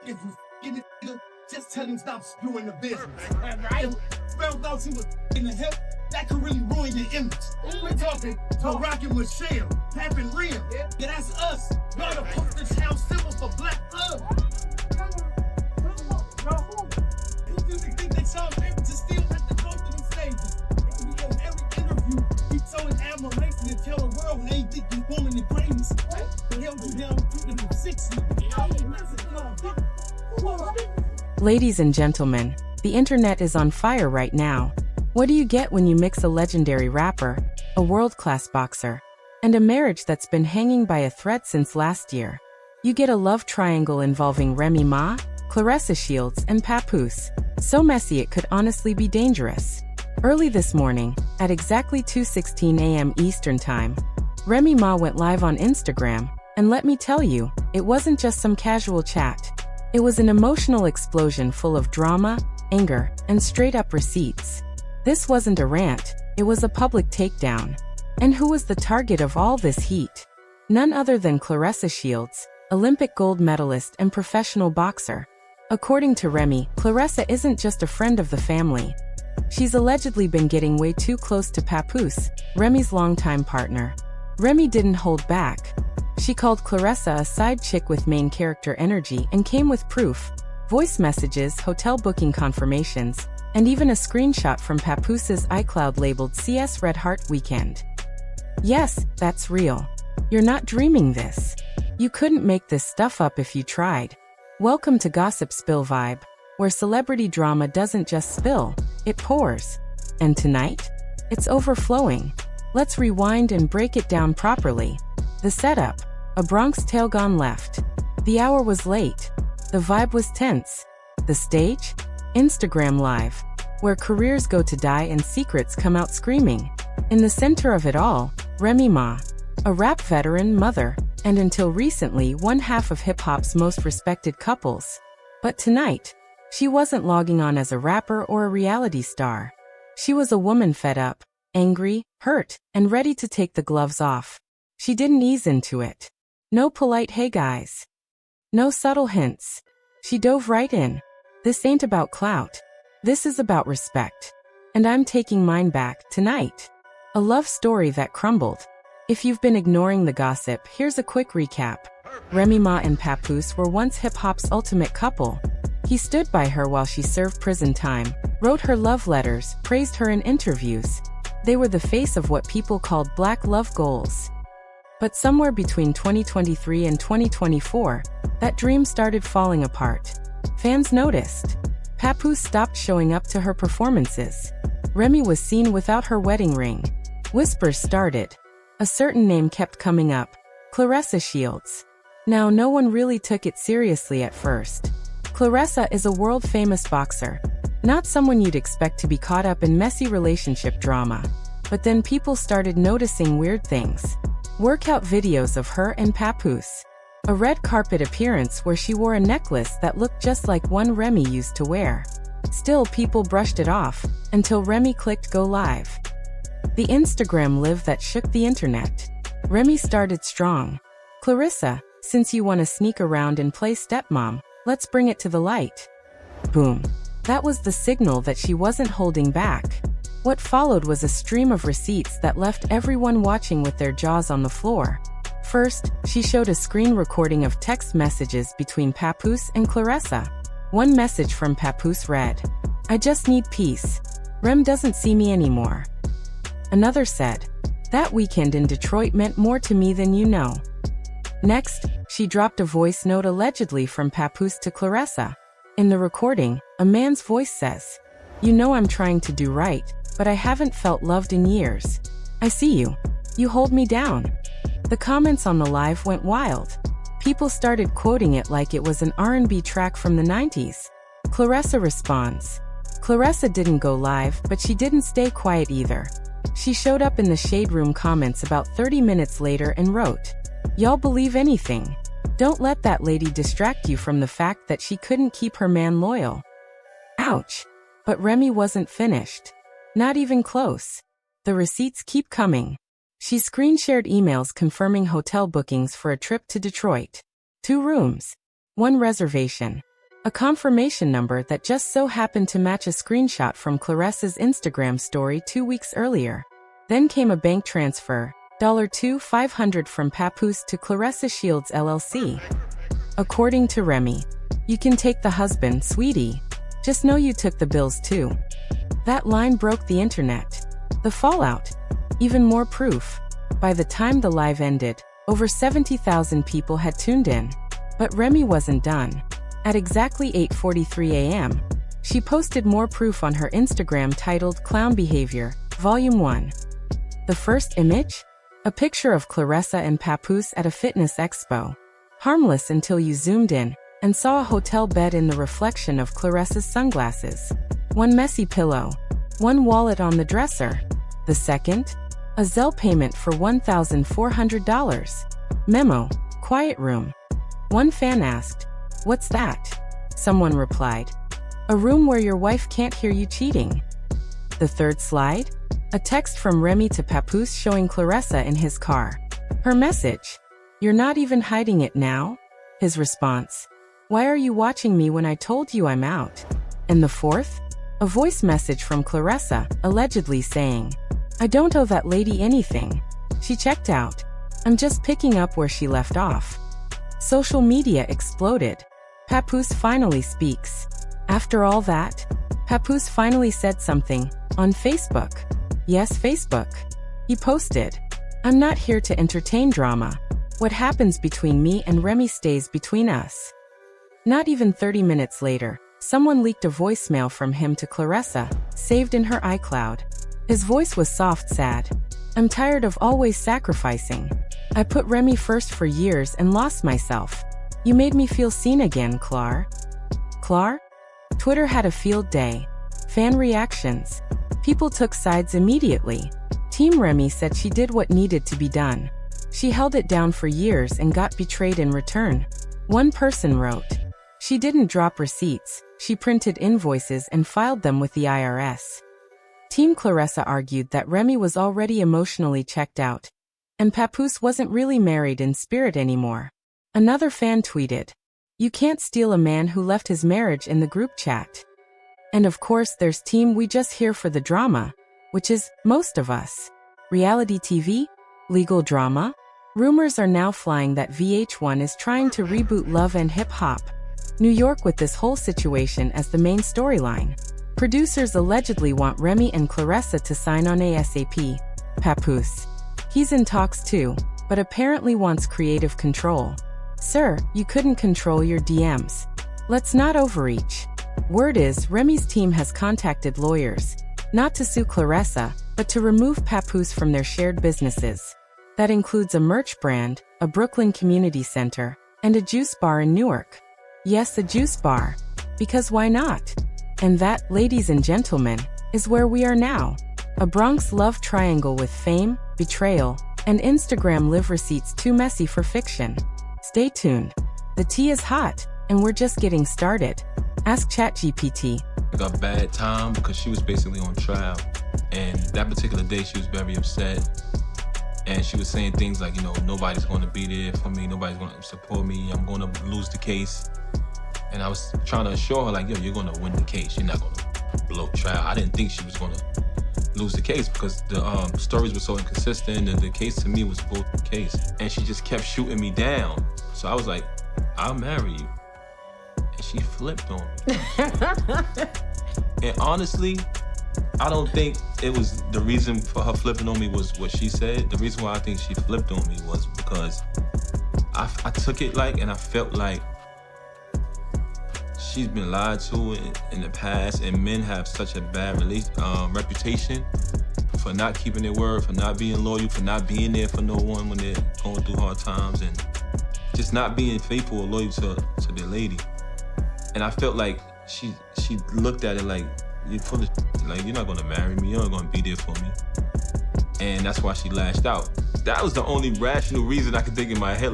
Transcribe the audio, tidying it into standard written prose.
If you get it, just tell him stop spewing the business. Right? Spelled out he was in the hip, that could really ruin your image. We're talking to rockin' with Michelle, tapping real. Yeah, that's us. Y'all the poster child symbol for black love. You really think that y'all able to still have to go through them stages? In every interview, keep showing admiration and tell the world they think you woman the greatest. The hell you down to the 60. Ladies and gentlemen, the internet is on fire right now. What do you get when you mix a legendary rapper, a world-class boxer, and a marriage that's been hanging by a thread since last year? You get a love triangle involving Remy Ma, Claressa Shields, and Papoose. So messy it could honestly be dangerous. Early this morning, at exactly 2:16 a.m. Eastern Time, Remy Ma went live on Instagram, and let me tell you, it wasn't just some casual chat. It was an emotional explosion full of drama, anger, and straight-up receipts. This wasn't a rant, it was a public takedown. And who was the target of all this heat? None other than Claressa Shields, Olympic gold medalist and professional boxer. According to Remy, Claressa isn't just a friend of the family. She's allegedly been getting way too close to Papoose, Remy's longtime partner. Remy didn't hold back. She called Claressa a side chick with main character energy and came with proof: voice messages, hotel booking confirmations, and even a screenshot from Papoose's iCloud labeled CS Red Heart Weekend. Yes, that's real. You're not dreaming this. You couldn't make this stuff up if you tried. Welcome to Gossip Spill Vibe, where celebrity drama doesn't just spill, it pours. And tonight? It's overflowing. Let's rewind and break it down properly. The setup: a Bronx tale gone left. The hour was late. The vibe was tense. The stage? Instagram Live, where careers go to die and secrets come out screaming. In the center of it all, Remy Ma, a rap veteran, mother, and until recently one half of hip-hop's most respected couples. But tonight, she wasn't logging on as a rapper or a reality star. She was a woman fed up, angry, hurt, and ready to take the gloves off. She didn't ease into it. No polite "hey guys." No subtle hints. She dove right in. This ain't about clout. This is about respect. And I'm taking mine back tonight. A love story that crumbled. If you've been ignoring the gossip, here's a quick recap. Remy Ma and Papoose were once hip-hop's ultimate couple. He stood by her while she served prison time, wrote her love letters, praised her in interviews. They were the face of what people called black love goals. But somewhere between 2023 and 2024, that dream started falling apart. Fans noticed. Papoose stopped showing up to her performances. Remy was seen without her wedding ring. Whispers started. A certain name kept coming up: Claressa Shields. Now, no one really took it seriously at first. Claressa is a world-famous boxer, not someone you'd expect to be caught up in messy relationship drama. But then people started noticing weird things. Workout videos of her and Papoose. A red carpet appearance where she wore a necklace that looked just like one Remy used to wear. Still, people brushed it off, until Remy clicked go live. The Instagram live that shook the internet. Remy started strong. "Claressa, since you want to sneak around and play stepmom, let's bring it to the light." Boom. That was the signal that she wasn't holding back. What followed was a stream of receipts that left everyone watching with their jaws on the floor. First, she showed a screen recording of text messages between Papoose and Claressa. One message from Papoose read, "I just need peace. Rem doesn't see me anymore." Another said, "That weekend in Detroit meant more to me than you know." Next, she dropped a voice note allegedly from Papoose to Claressa. In the recording, a man's voice says, "You know I'm trying to do right, but I haven't felt loved in years. I see you. You hold me down." The comments on the live went wild. People started quoting it like it was an R&B track from the 90s. Claressa responds. Claressa didn't go live, but she didn't stay quiet either. She showed up in the Shade Room comments about 30 minutes later and wrote, "Y'all believe anything. Don't let that lady distract you from the fact that she couldn't keep her man loyal." Ouch. But Remy wasn't finished. Not even close. The receipts keep coming. She screen-shared emails confirming hotel bookings for a trip to Detroit. 2 rooms. 1 reservation. a confirmation number that just so happened to match a screenshot from Claressa's Instagram story 2 weeks earlier. Then came a bank transfer, $2,500 from Papoose to Claressa Shields LLC. According to Remy, "You can take the husband, sweetie. Just know you took the bills too." That line broke the internet. The fallout? Even more proof. By the time the live ended, over 70,000 people had tuned in. But Remy wasn't done. At exactly 8:43 a.m., she posted more proof on her Instagram titled Clown Behavior, Volume 1. The first image? A picture of Claressa and Papoose at a fitness expo. Harmless until you zoomed in and saw a hotel bed in the reflection of Claressa's sunglasses. One messy pillow. One wallet on the dresser. The second? A Zelle payment for $1,400. Memo, quiet room. One fan asked, "What's that?" Someone replied, "A room where your wife can't hear you cheating." The third slide? A text from Remy to Papoose showing Claressa in his car. Her message, "You're not even hiding it now?" His response, "Why are you watching me when I told you I'm out?" And the fourth? A voice message from Claressa, allegedly saying, "I don't owe that lady anything. She checked out. I'm just picking up where she left off." Social media exploded. Papoose finally speaks. After all that, Papoose finally said something on Facebook. Yes, Facebook. He posted, "I'm not here to entertain drama. What happens between me and Remy stays between us." Not even 30 minutes later, someone leaked a voicemail from him to Claressa, saved in her iCloud. His voice was soft, sad. "I'm tired of always sacrificing. I put Remy first for years and lost myself. You made me feel seen again, Clar." Clar? Twitter had a field day. Fan reactions. People took sides immediately. Team Remy said she did what needed to be done. She held it down for years and got betrayed in return. One person wrote, "She didn't drop receipts, she printed invoices and filed them with the IRS." Team Claressa argued that Remy was already emotionally checked out, and Papoose wasn't really married in spirit anymore. Another fan tweeted, "You can't steal a man who left his marriage in the group chat." And of course there's Team We Just Here for the Drama, which is most of us. Reality TV? Legal drama? Rumors are now flying that VH1 is trying to reboot Love and Hip Hop New York with this whole situation as the main storyline. Producers allegedly want Remy and Claressa to sign on ASAP. Papoose. He's in talks too, but apparently wants creative control. Sir, you couldn't control your DMs. Let's not overreach. Word is, Remy's team has contacted lawyers, not to sue Claressa, but to remove Papoose from their shared businesses. That includes a merch brand, a Brooklyn community center, and a juice bar in Newark. Yes, a juice bar. Because why not? And that, ladies and gentlemen, is where we are now. A Bronx love triangle with fame, betrayal, and Instagram live receipts too messy for fiction. Stay tuned. The tea is hot, and we're just getting started. Ask ChatGPT. I got bad time because she was basically on trial. And that particular day, she was very upset. And she was saying things like, nobody's going to be there for me. Nobody's going to support me. I'm going to lose the case. And I was trying to assure her, like, you're going to win the case. You're not going to blow trial. I didn't think she was going to lose the case because the stories were so inconsistent. And the case to me was both the case. And she just kept shooting me down. So I was like, I'll marry you. And she flipped on me. And honestly, I don't think it was the reason for her flipping on me was what she said. The reason why I think she flipped on me was because I took it and I felt like she's been lied to in the past, and men have such a bad reputation for not keeping their word, for not being loyal, for not being there for no one when they're going through hard times, and just not being faithful or loyal to their lady. And I felt like she looked at it like, you're full of shit. Like, you're not gonna marry me, you're not gonna be there for me. And that's why she lashed out. That was the only rational reason I could think in my head.